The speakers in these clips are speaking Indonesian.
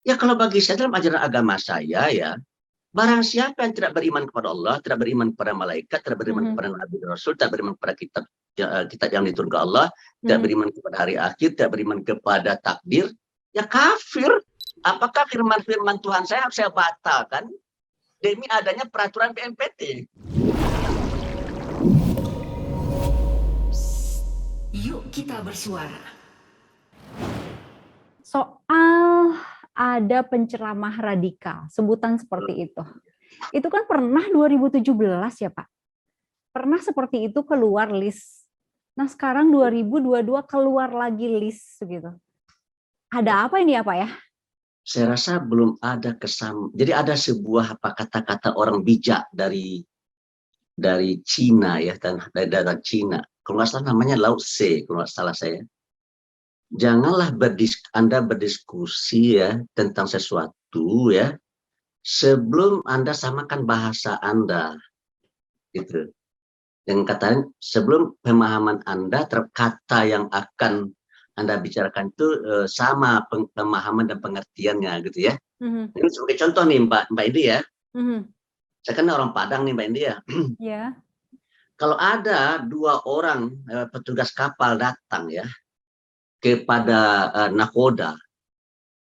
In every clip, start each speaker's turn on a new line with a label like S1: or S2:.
S1: Ya kalau bagi saya dalam ajaran agama saya ya, barang siapa yang tidak beriman kepada Allah, tidak beriman kepada malaikat, tidak beriman kepada Nabi dan Rasul, tidak beriman kepada kitab yang diturunkan Allah, tidak beriman kepada hari akhir, tidak beriman kepada takdir, ya kafir. Apakah firman-firman Tuhan saya harus saya batalkan demi adanya peraturan BNPT?
S2: Yuk kita bersuara.
S3: Soal ada penceramah radikal, sebutan seperti itu. Itu kan pernah 2017 ya Pak? Pernah seperti itu keluar list. Nah sekarang 2022 keluar lagi list gitu. Ada apa ini ya Pak ya?
S1: Saya rasa belum ada kesan. Jadi ada sebuah kata-kata orang bijak dari Cina ya, dan dari Cina. Kalau nggak salah namanya Lao Tse, kalau nggak salah saya. Janganlah Anda berdiskusi ya tentang sesuatu ya sebelum Anda samakan bahasa Anda, gitu. Yang katanya sebelum pemahaman Anda kata yang akan Anda bicarakan itu sama pemahaman dan pengertiannya, gitu ya. Ini sebagai contoh nih Mbak Indi ya. Saya kan orang Padang nih Mbak Indi ya.
S3: Ya.
S1: Kalau ada dua orang petugas kapal datang ya kepada nakoda,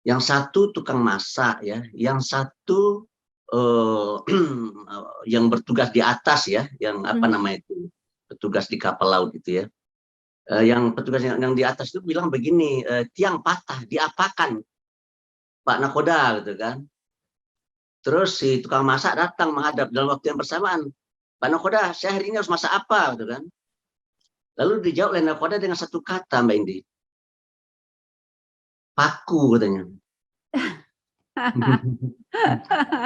S1: yang satu tukang masak ya, yang satu yang bertugas di atas ya, yang apa namanya itu, petugas di kapal laut itu ya. Yang petugas yang di atas itu bilang begini, tiang patah, diapakan Pak Nakoda gitu kan. Terus si tukang masak datang menghadap dalam waktu yang bersamaan, Pak Nakoda, saya hari ini harus masak apa gitu kan. Lalu dijawab oleh Nakoda dengan satu kata Mbak Indi, paku katanya.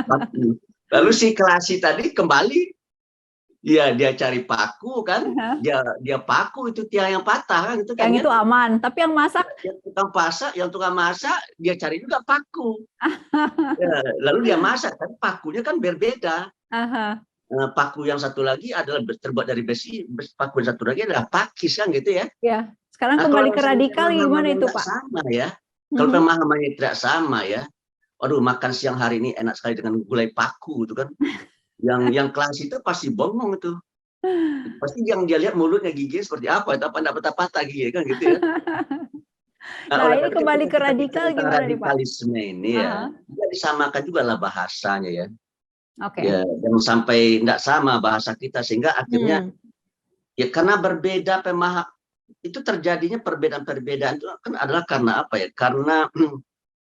S1: Paku. Lalu si Kelasi tadi kembali, ya dia cari paku kan, dia paku itu tiang yang patah kan, itu kan.
S3: Yang itu aman, tapi yang masak,
S1: yang tukang masak dia cari juga paku. Ya, lalu dia masak, tapi pakunya kan berbeda. Paku yang satu lagi adalah terbuat dari besi, paku yang satu lagi adalah pakis kan gitu ya.
S3: Ya, sekarang kembali ke radikal gimana itu Pak?
S1: Sama ya. Kalau pemahamannya tidak sama ya, waduh makan siang hari ini enak sekali dengan gulai paku itu kan. Yang kelas itu pasti bongong itu. Pasti yang dia lihat mulutnya gigi seperti apa, itu apa enggak patah-patah gigi kan gitu ya.
S3: Nah, ini kembali ke radikal gimana nih Pak?
S1: Radikalisme ini ya, dia disamakan juga lah bahasanya ya.
S3: Oke.
S1: Ya, jangan sampai enggak sama bahasa kita sehingga akhirnya ya karena berbeda itu terjadinya perbedaan-perbedaan itu kan adalah karena apa ya? Karena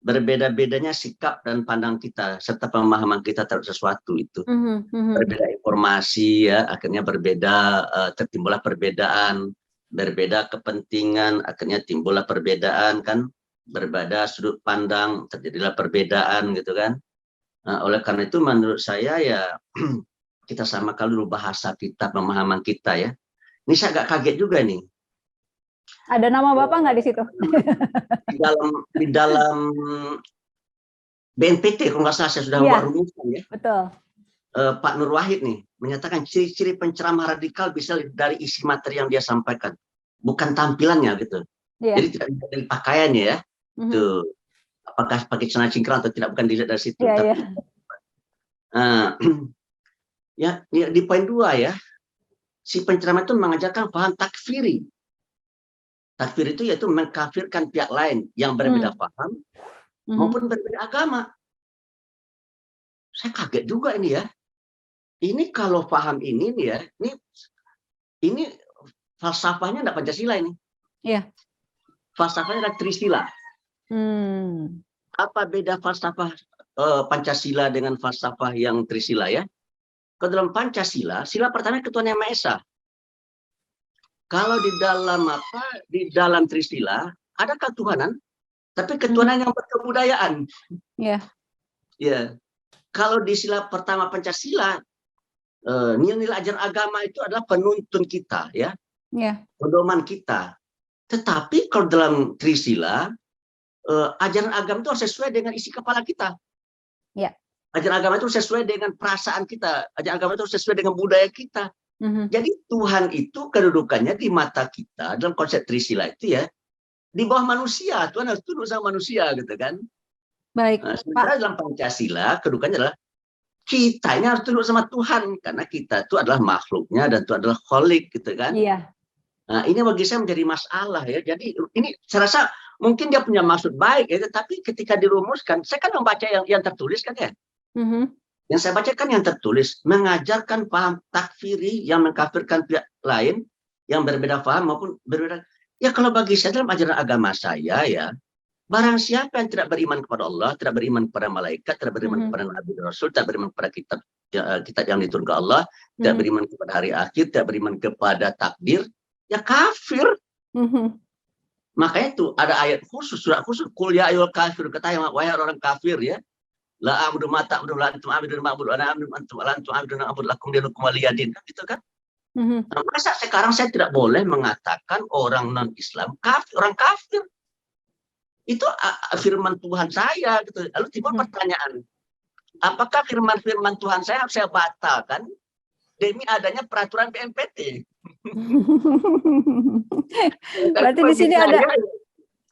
S1: berbeda-bedanya sikap dan pandang kita serta pemahaman kita terhadap sesuatu itu. Berbeda informasi ya, akhirnya berbeda, tertimbullah perbedaan, berbeda kepentingan, akhirnya timbullah perbedaan kan, berbeda sudut pandang, terjadilah perbedaan gitu kan. Nah, oleh karena itu menurut saya ya kita samakan dulu bahasa kita, pemahaman kita ya. Ini saya agak kaget juga nih.
S3: Ada nama Bapak nggak di situ?
S1: Di dalam BNPT kalau nggak salah saya sudah buat rumusan ya.
S3: Betul.
S1: Pak Nur Wahid nih menyatakan ciri-ciri penceramah radikal bisa dari isi materi yang dia sampaikan, bukan tampilannya gitu. Jadi tidak dari pakaiannya ya. Itu apakah pakai celana cingkrang atau tidak, bukan dilihat dari situ. Tapi ya di poin 2 ya, si penceramah itu mengajarkan paham takfiri. Takfir itu yaitu mengkafirkan pihak lain yang berbeda paham maupun berbeda agama. Saya kaget juga ini ya. Ini kalau paham ini nih ya, ini falsafahnya enggak Pancasila ini.
S3: Iya.
S1: Falsafahnya adalah Trisila. Apa beda falsafah Pancasila dengan falsafah yang Trisila ya? Kalau dalam Pancasila, sila pertama ketuhanan yang Maha Esa. Kalau di dalam Trisila ada ketuhanan, tapi ketuhanan yang berkebudayaan.
S3: Iya.
S1: Ya. Kalau di sila pertama Pancasila, nilai-nilai ajaran agama itu adalah penuntun kita ya. Pedoman kita. Tetapi kalau dalam Trisila, ajaran agama itu harus sesuai dengan isi kepala kita.
S3: Ya.
S1: Ajaran agama itu sesuai dengan perasaan kita. Ajaran agama itu sesuai dengan budaya kita. Jadi Tuhan itu kedudukannya di mata kita dalam konsep Trisila itu ya di bawah manusia. Tuhan harus tunduk sama manusia gitu kan.
S3: Baik,
S1: Sementara
S3: Pak.
S1: dalam Pancasila kedudukannya adalah kita ini harus tunduk sama Tuhan karena kita itu adalah makhluknya dan itu adalah kholik gitu kan.
S3: Iya.
S1: Nah, ini bagi saya menjadi masalah ya. Jadi ini saya rasa mungkin dia punya maksud baik ya, tapi ketika dirumuskan, saya kan membaca yang tertulis kan ya.
S3: Mhm.
S1: Yang saya baca kan yang tertulis mengajarkan paham takfiri yang mengkafirkan pihak lain yang berbeda paham maupun berbeda. Ya kalau bagi saya dalam ajaran agama saya ya, barang siapa yang tidak beriman kepada Allah, tidak beriman kepada malaikat, tidak beriman kepada nabi dan rasul, tidak beriman kepada kitab kitab yang diturunkan Allah, tidak beriman kepada hari akhir, tidak beriman kepada takdir, ya kafir.
S3: Mhm.
S1: Makanya itu ada ayat khusus, surat khusus, qul ya ayyuhal kafir, kata wahai orang kafir ya, la a'budu ma ta'budun la antum a'budun ma a'budu ana a'budu antum la antum a'budun a'budu lakum dinukum waliyadin, kan gitu kan.
S3: Mhm.
S1: Nah, masa sekarang saya tidak boleh mengatakan orang non Islam kafir, orang kafir. Itu firman Tuhan saya gitu. Lalu timbul pertanyaan, apakah firman-firman Tuhan saya harus saya batalkan demi adanya peraturan BNPT?
S3: Berarti di sini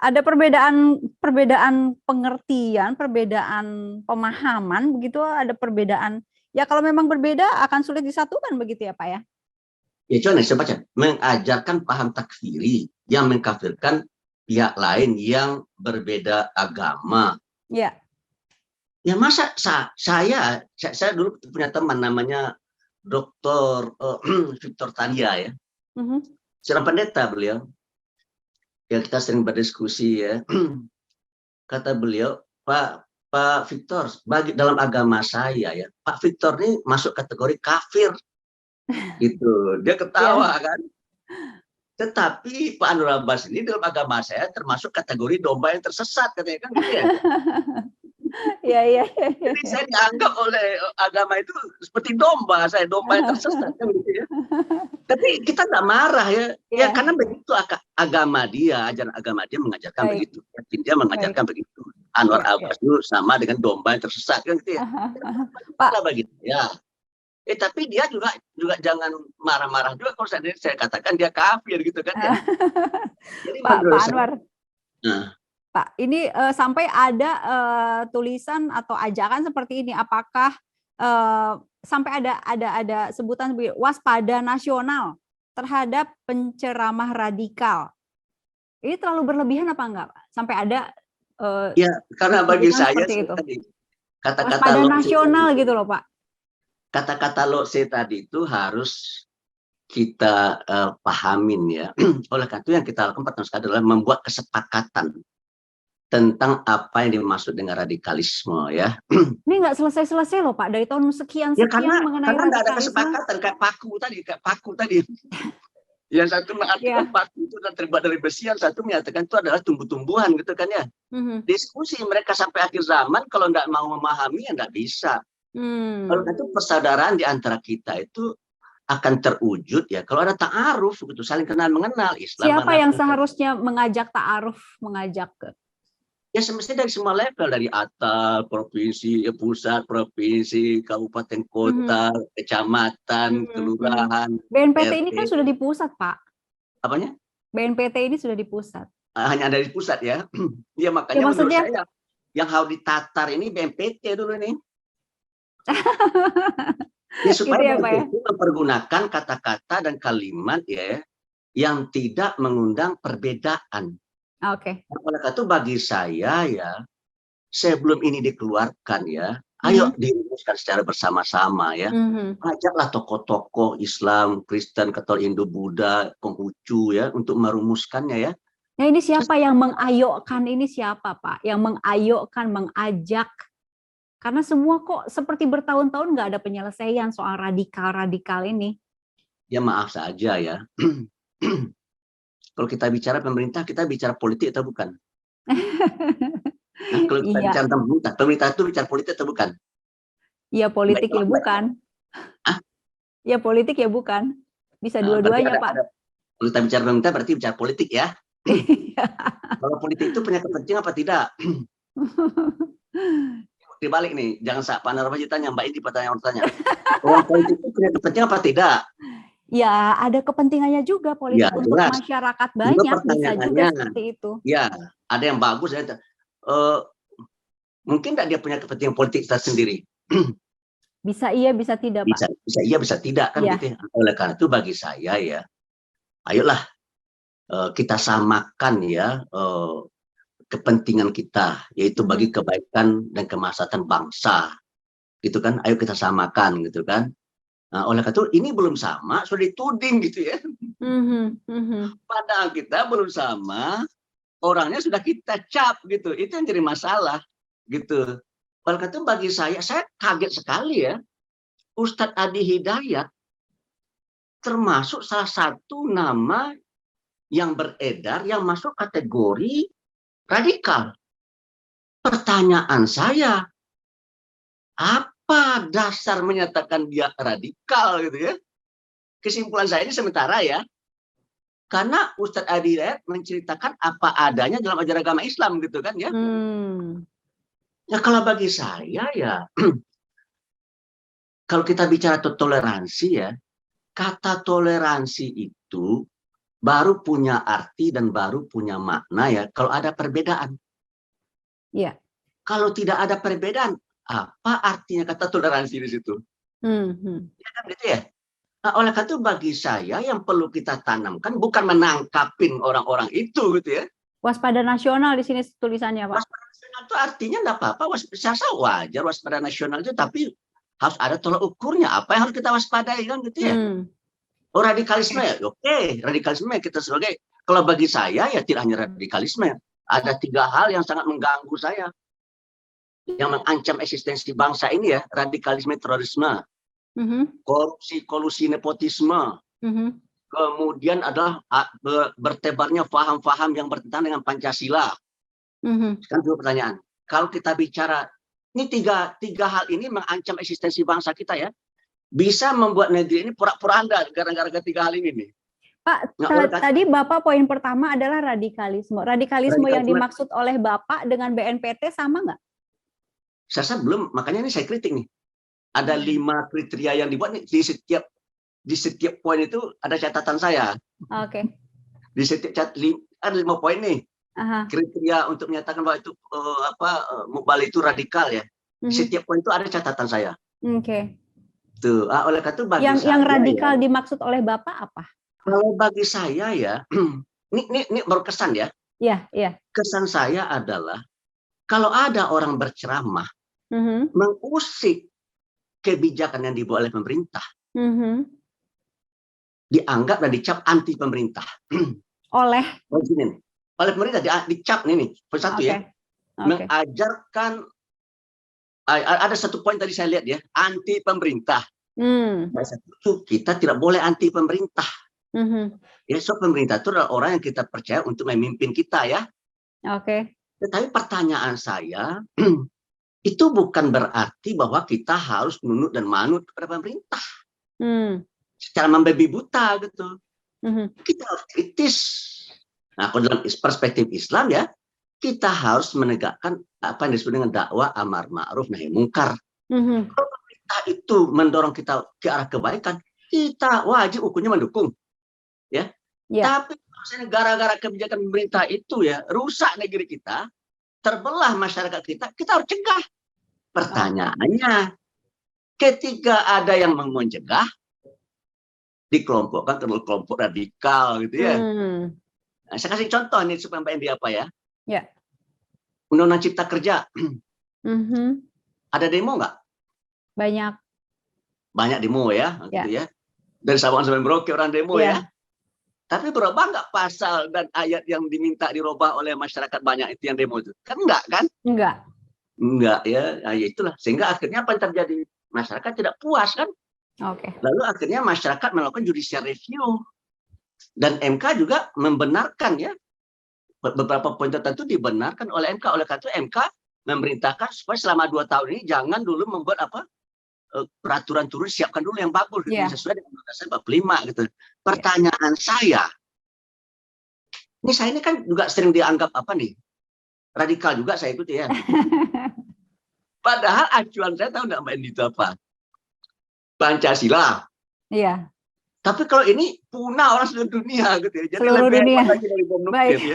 S3: ada perbedaan pengertian, perbedaan pemahaman, begitu ada perbedaan. Ya kalau memang berbeda akan sulit disatukan begitu ya Pak ya?
S1: Ya contoh saya baca, mengajarkan paham takfiri yang mengkafirkan pihak lain yang berbeda agama.
S3: Ya.
S1: Ya masa saya dulu punya teman namanya Dr. Victor Tania ya. Seorang pendeta beliau. Ya kita sering berdiskusi ya. Kata beliau, Pak Victor, dalam agama saya ya, Pak Victor ini masuk kategori kafir. Gitu. Dia ketawa kan. Tetapi Pak Anwar Abbas ini dalam agama saya termasuk kategori domba yang tersesat katanya kan gitu ya.
S3: Iya.
S1: Jadi saya dianggap oleh agama itu seperti domba, saya domba yang tersesat kan gitu ya. Tapi kita nggak marah ya, ya karena begitu agama dia, ajaran agama dia mengajarkan begitu. Dia mengajarkan begitu. Anwar Abbas itu sama dengan domba yang tersesat kan gitu ya. Pak begitu ya. Tapi dia juga jangan marah-marah juga kalau saya katakan dia kafir gitu kan ya. Jadi
S3: Pak Anwar. Pak, ini sampai ada tulisan atau ajakan seperti ini. Apakah sampai ada sebutan waspada nasional terhadap penceramah radikal? Ini terlalu berlebihan apa enggak, Pak? Sampai ada
S1: ya karena bagi saya
S3: itu.
S1: Kata-kata
S3: waspada nasional gitu loh, Pak.
S1: Kata-kata lokse tadi itu harus kita pahamin ya. Oleh karena itu yang kita lakukan pertama sekali adalah membuat kesepakatan tentang apa yang dimaksud dengan radikalisme ya.
S3: Ini nggak selesai-selesai loh Pak, dari tahun sekian
S1: ya, karena
S3: mengenai
S1: nggak ada kesepakatan kayak paku tadi. Yang satu mengatakan paku itu terbuat dari besi, yang satu menyatakan itu adalah tumbuh-tumbuhan gitu kan ya. Diskusi mereka sampai akhir zaman, kalau nggak mau memahami ya nggak bisa. Kalau itu persaudaraan di antara kita itu akan terwujud ya kalau ada ta'aruf gitu, saling kenal mengenal. Islam
S3: siapa yang seharusnya mengajak ta'aruf, mengajak ke?
S1: Ya semestinya dari semua level, dari atas, provinsi, pusat, provinsi, kabupaten, kota, kecamatan, kelurahan.
S3: BNPT ini kan sudah di pusat, Pak.
S1: Apanya?
S3: BNPT ini sudah di pusat.
S1: Hanya ada di pusat ya. Ya makanya ya, menurut saya yang harus ditatar ini BNPT dulu nih. Ya supaya gitu ya, BNPT mempergunakan kata-kata dan kalimat ya yang tidak mengundang perbedaan.
S3: Oke.
S1: Oleh karena itu bagi saya ya, sebelum ini dikeluarkan ya, ayo dirumuskan secara bersama-sama ya. Ajaklah tokoh-tokoh Islam, Kristen, Katolik, Hindu, Buddha, Konghucu ya untuk merumuskannya ya.
S3: Nah ini siapa yang mengayokkan ini, siapa Pak? Yang mengayokkan, mengajak? Karena semua kok seperti bertahun-tahun nggak ada penyelesaian soal radikal-radikal ini.
S1: Ya maaf saja ya. Kalau kita bicara pemerintah, kita bicara politik atau bukan? Nah, kalau kita bicara tentang pemerintah itu bicara politik atau bukan?
S3: Iya politik ya bukan. Ya politik ya bukan. Bisa dua-duanya Pak.
S1: Kalau kita bicara pemerintah berarti bicara politik ya. Kalau politik itu punya kepentingan apa tidak? Dibalik nih, jangan Pak Narwaji tanya, Mbak Indi pertanyaan. Orang politik itu punya kepentingan apa tidak?
S3: Ya, ada kepentingannya juga politik
S1: ya,
S3: untuk masyarakat banyak, bisa juga seperti itu.
S1: Ya, ada yang bagus. Mungkin tidak dia punya kepentingan politik tersendiri.
S3: Bisa iya, bisa tidak, Pak.
S1: Bisa iya, bisa tidak kan
S3: Iya.
S1: gitu ya. Oleh karena itu bagi saya ya, ayolah kita samakan ya kepentingan kita, yaitu bagi kebaikan dan kemaslahatan bangsa, gitu kan. Ayo kita samakan, gitu kan. Nah, oleh karena itu ini belum sama, sudah dituding gitu ya. Padahal kita belum sama, orangnya sudah kita cap gitu. Itu yang jadi masalah, gitu. Oleh karena itu bagi saya kaget sekali ya, Ustadz Adi Hidayat termasuk salah satu nama yang beredar yang masuk kategori radikal. Pertanyaan saya, apa dasar menyatakan dia radikal gitu ya? Kesimpulan saya ini sementara ya, karena Ustadz Adi Hidayat menceritakan apa adanya dalam ajaran agama Islam gitu kan ya. Ya kalau bagi saya ya, kalau kita bicara toleransi ya, kata toleransi itu baru punya arti dan baru punya makna ya kalau ada perbedaan.
S3: Iya.
S1: Kalau tidak ada perbedaan, apa artinya kata toleransi di situ? Ya kan gitu ya. Nah, oleh karena itu bagi saya yang perlu kita tanamkan bukan menangkapin orang-orang itu gitu ya.
S3: Waspada nasional di sini tulisannya, Pak.
S1: Waspada nasional itu artinya enggak apa-apa, saya wajar waspada nasional itu, tapi harus ada tolak ukurnya. Apa yang harus kita waspadai kan gitu ya. Oh, radikalisme ya, oke, radikalisme kita sebagai, kalau bagi saya ya tidak hanya radikalisme, ada 3 hal yang sangat mengganggu saya, yang mengancam eksistensi bangsa ini ya, radikalisme, terorisme, korupsi, kolusi, nepotisme, kemudian adalah bertebarnya paham-paham yang bertentangan dengan Pancasila. Sekarang dua pertanyaan, kalau kita bicara ini tiga hal ini mengancam eksistensi bangsa kita ya, bisa membuat negeri ini porak-poranda gara-gara 3 hal ini nih.
S3: Pak, tadi Bapak poin pertama adalah radikalisme. Radikalisme yang dimaksud oleh Bapak dengan BNPT sama nggak?
S1: Saya belum, makanya ini saya kritik nih. Ada 5 kriteria yang dibuat nih, di setiap poin itu ada catatan saya.
S3: Oke.
S1: Di setiap ada 5 poin nih. Kriteria untuk menyatakan bahwa itu Mubalik itu radikal ya. Di setiap poin itu ada catatan saya.
S3: Oke.
S1: Tuh, oleh karena itu bagi
S3: yang radikal ya, dimaksud oleh Bapak apa?
S1: Kalau bagi saya ya, ini baru kesan ya.
S3: Iya, iya.
S1: Kesan saya adalah kalau ada orang berceramah mengusik kebijakan yang dibuat oleh pemerintah, dianggap dan dicap anti pemerintah.
S3: Oleh
S1: pemerintah dicap nih satu ya. Mengajarkan ada 1 poin tadi saya lihat ya, anti pemerintah. Kita tidak boleh anti pemerintah. Ya, so pemerintah itu adalah orang yang kita percaya untuk memimpin kita ya. Tetapi pertanyaan saya, itu bukan berarti bahwa kita harus nunduk dan manut kepada pemerintah. Secara membabi buta gitu. Kita harus kritis. Nah, kalau dalam perspektif Islam ya, kita harus menegakkan apa yang disebut dengan dakwah amar ma'ruf nahi mungkar. Kalau pemerintah itu mendorong kita ke arah kebaikan, kita wajib hukumnya mendukung. Ya. Tapi gara-gara kebijakan pemerintah itu ya rusak negeri kita, terbelah masyarakat kita harus cegah. Pertanyaannya, ketika ada yang mau mencegah, dikelompokkan ke kelompok radikal gitu ya. Nah, saya kasih contoh nih supaya Mbak Endi apa ya. Undang-Undang Cipta Kerja. Ada demo nggak? Banyak demo ya, gitu ya. Dari Sabang sampai Merauke orang demo ya. Tapi berubah nggak pasal dan ayat yang diminta dirubah oleh masyarakat banyak itu yang demo itu? Kan enggak kan? Enggak ya. Nah, ya itulah. Sehingga akhirnya apa yang terjadi? Masyarakat tidak puas kan? Lalu akhirnya masyarakat melakukan judicial review. Dan MK juga membenarkan ya. Beberapa poin tertentu dibenarkan oleh MK. Oleh karena itu MK memerintahkan supaya selama 2 tahun ini jangan dulu membuat peraturan turun, siapkan dulu yang bagus sesuai dengan Undang-Undang 45 gitu. Pertanyaan saya, ini kan juga sering dianggap radikal juga saya ikuti ya. Padahal acuan saya tahu nggak Mbak Endi itu apa? Pancasila. Tapi kalau ini punah orang seluruh dunia gitu ya. Jadi
S3: Seluruh
S1: lebih
S3: dunia.
S1: hebat lagi dari bom nuklir ya.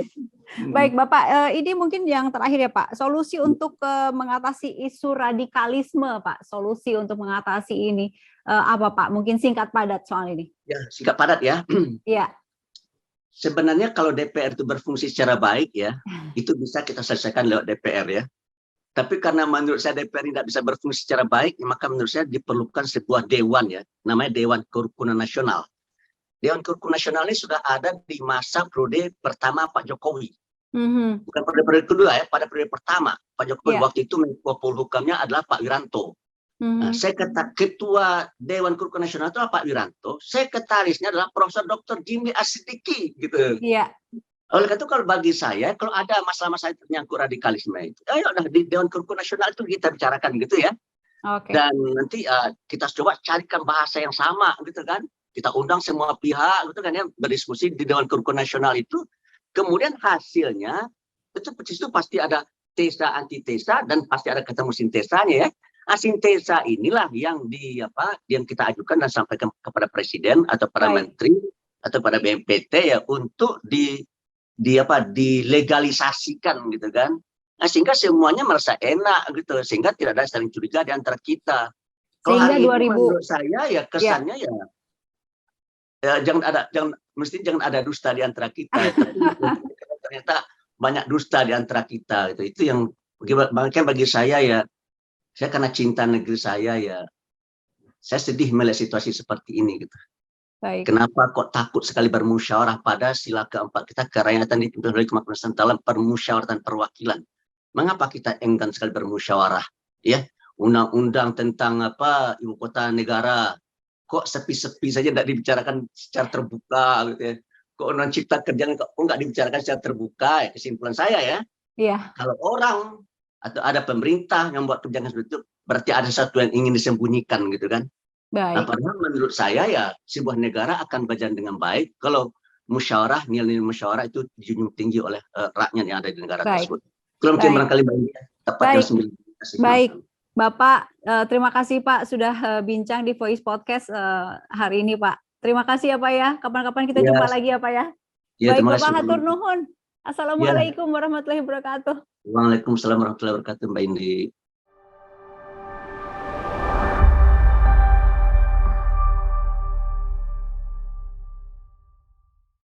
S3: Baik Bapak, ini mungkin yang terakhir ya Pak, solusi untuk mengatasi isu radikalisme Pak, solusi untuk mengatasi ini apa Pak? Mungkin singkat padat soal ini.
S1: Ya, singkat padat ya.
S3: Iya.
S1: Sebenarnya kalau DPR itu berfungsi secara baik ya, itu bisa kita selesaikan lewat DPR ya. Tapi karena menurut saya DPR tidak bisa berfungsi secara baik, maka menurut saya diperlukan sebuah dewan ya, namanya Dewan Kerukunan Nasional. Dewan Kerukunan Nasional ini sudah ada di masa periode pertama Pak Jokowi. Bukan periode kedua ya, pada periode pertama Pak Jokowi waktu itu Menko Polhukamnya adalah Pak Wiranto. Nah, ketua Dewan Kerukunan Nasional itu adalah Pak Wiranto, sekretarisnya adalah Profesor Dr. Jimli Asidiki gitu.
S3: Iya.
S1: Oleh karena itu kalau bagi saya kalau ada masalah-masalah ternyangkut radikalisme itu, ayo di Dewan Kerukunan Nasional itu kita bicarakan gitu ya.
S3: Oke.
S1: Dan nanti kita coba carikan bahasa yang sama gitu kan. Kita undang semua pihak gitu kan ya berdiskusi di Dewan Kerukunan Nasional itu. Kemudian hasilnya itu pasti ada tesa antitesa dan pasti ada ketemu sintesanya ya. Sintesa inilah yang yang kita ajukan dan sampaikan kepada presiden atau para menteri atau pada BNPT ya untuk dilegalisasikan gitu kan. Nah, sehingga semuanya merasa enak gitu sehingga tidak ada saling curiga di antara kita. Kalau
S3: Sehingga
S1: hari ini menurut saya ya kesannya jangan ada dusta di antara kita. Tapi ternyata banyak dusta di antara kita gitu. Itu yang bagi saya ya. Saya karena cinta negeri saya ya, saya sedih melihat situasi seperti ini gitu.
S3: Baik.
S1: Kenapa kok takut sekali bermusyawarah pada sila keempat kita kerakyatan dipimpin oleh Kemakmuran Nusantara permusyawaratan perwakilan. Mengapa kita enggan sekali bermusyawarah? Ya, undang-undang tentang ibu kota negara kok sepi-sepi saja tidak dibicarakan secara terbuka gitu ya. Kok undang cipta kerja kok nggak dibicarakan secara terbuka? Ya, kesimpulan saya ya.
S3: Iya.
S1: Kalau orang atau ada pemerintah yang membuat kebijakan seperti itu, berarti ada sesuatu yang ingin disembunyikan gitu kan. Nah, padahal menurut saya ya sebuah negara akan berjalan dengan baik kalau musyawarah, nilai-nilai musyawarah itu dijunjung tinggi oleh rakyat yang ada di negara tersebut. Kalau mungkin barangkali tepatnya 9.
S3: Baik, Bapak, terima kasih Pak sudah bincang di Voice Podcast hari ini Pak. Terima kasih ya Pak ya. Kapan-kapan kita jumpa lagi ya Pak ya. Baik Bapak hatur nuhun. Assalamualaikum warahmatullahi wabarakatuh.
S1: Waalaikumsalam warahmatullahi wabarakatuh Mbak Indi.